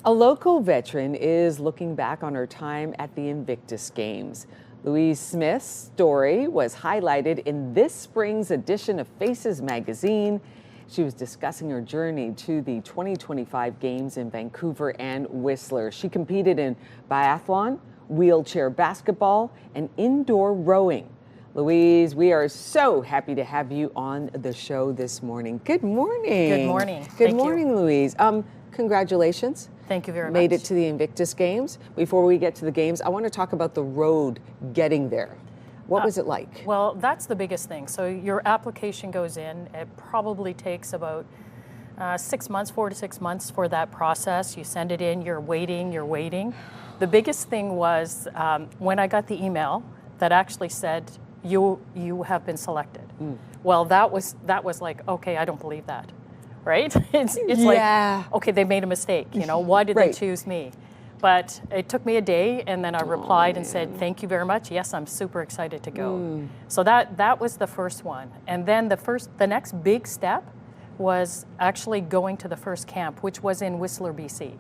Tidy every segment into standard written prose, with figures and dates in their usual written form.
A local veteran is looking back on her time at the Invictus Games. Louise Smith's story was highlighted in this spring's edition of Faces magazine. She was discussing her journey to the 2025 Games in Vancouver and Whistler. She competed in biathlon, wheelchair basketball, and indoor rowing. Louise, we are so happy to have you on the show this morning. Good morning. Good morning. Good morning, Louise. Congratulations. Thank you very much. Made it to the Invictus Games. Before we get to the games, I want to talk about the road getting there. What was it like? Well, that's the biggest thing. So your application goes in. It probably takes about 6 months, 4 to 6 months for that process. You send it in, you're waiting. The biggest thing was when I got the email that actually said, you have been selected. Well, that was like, okay, I don't believe that. Right? It's like, okay, they made a mistake. You know, why did they choose me? But it took me a day, and then I replied and said, thank you very much. Yes, I'm super excited to go. So that was the first one. And then the next big step was actually going to the first camp, which was in Whistler, BC,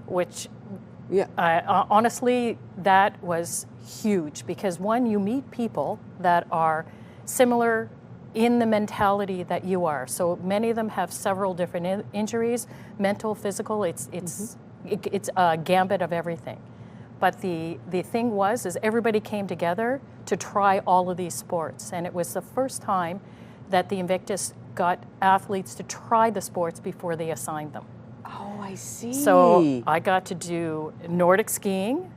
which honestly, that was huge because one, you meet people that are similar in the mentality that you are. So many of them have several different injuries, mental, physical. It's a gambit of everything. But the thing is everybody came together to try all of these sports, and it was the first time that the Invictus got athletes to try the sports before they assigned them. Oh, I see. So I got to do Nordic skiing,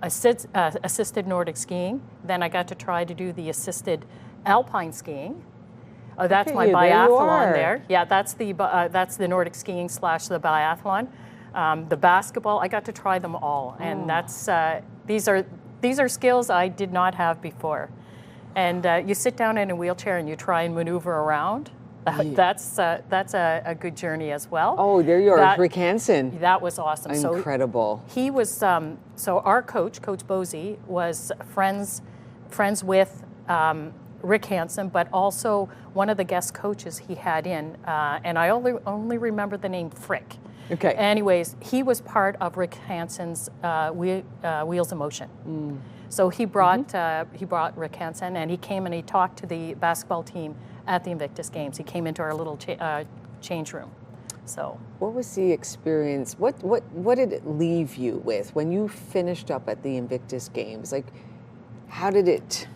assisted Nordic skiing. Then I got to try to do the assisted alpine skiing. That's my biathlon there. Yeah, that's the Nordic skiing / the biathlon. The basketball, I got to try them all, and that's these are skills I did not have before. And you sit down in a wheelchair and you try and maneuver around. That's a good journey as well. Oh, there you are, Rick Hansen. That was awesome. Incredible. So he was so our coach, Coach Bosey, was friends with Rick Hansen, but also one of the guest coaches he had in, and I only remember the name Frick. Okay. Anyways, he was part of Rick Hansen's Wheels of Motion. So he brought Rick Hansen, and he came and he talked to the basketball team at the Invictus Games. He came into our little change room. So what was the experience? What did it leave you with when you finished up at the Invictus Games? Like, how did it?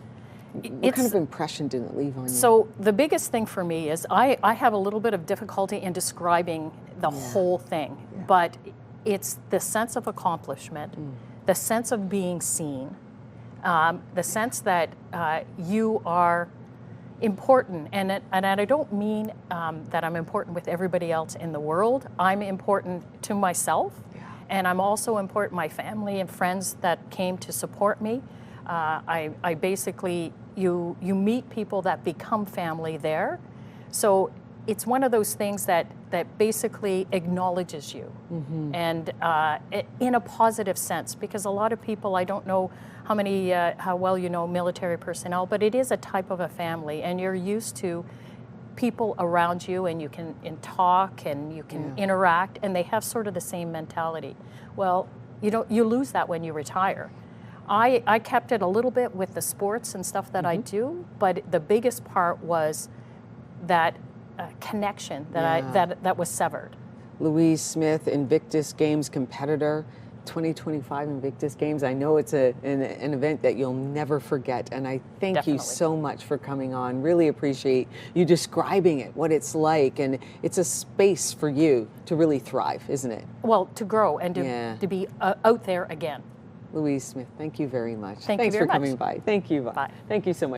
What kind of impression did it leave on you? So the biggest thing for me is I have a little bit of difficulty in describing the whole thing, but it's the sense of accomplishment, the sense of being seen, the sense that you are important, and I don't mean that I'm important with everybody else in the world. I'm important to myself, and I'm also important to my family and friends that came to support me. I basically, you meet people that become family there. So it's one of those things that basically acknowledges you, and in a positive sense, because a lot of people, I don't know how well you know military personnel, but it is a type of a family, and you're used to people around you, and you can talk and you can interact, and they have sort of the same mentality. Well, you lose that when you retire. I kept it a little bit with the sports and stuff that I do, but the biggest part was that connection that was severed. Louise Smith, Invictus Games competitor, 2025 Invictus Games. I know it's an event that you'll never forget, and I thank you so much for coming on. Really appreciate you describing it, what it's like, and it's a space for you to really thrive, isn't it? Well, to grow and to be out there again. Louise Smith, thank you very much. Thanks for coming by. Thank you. Bye. Thank you so much.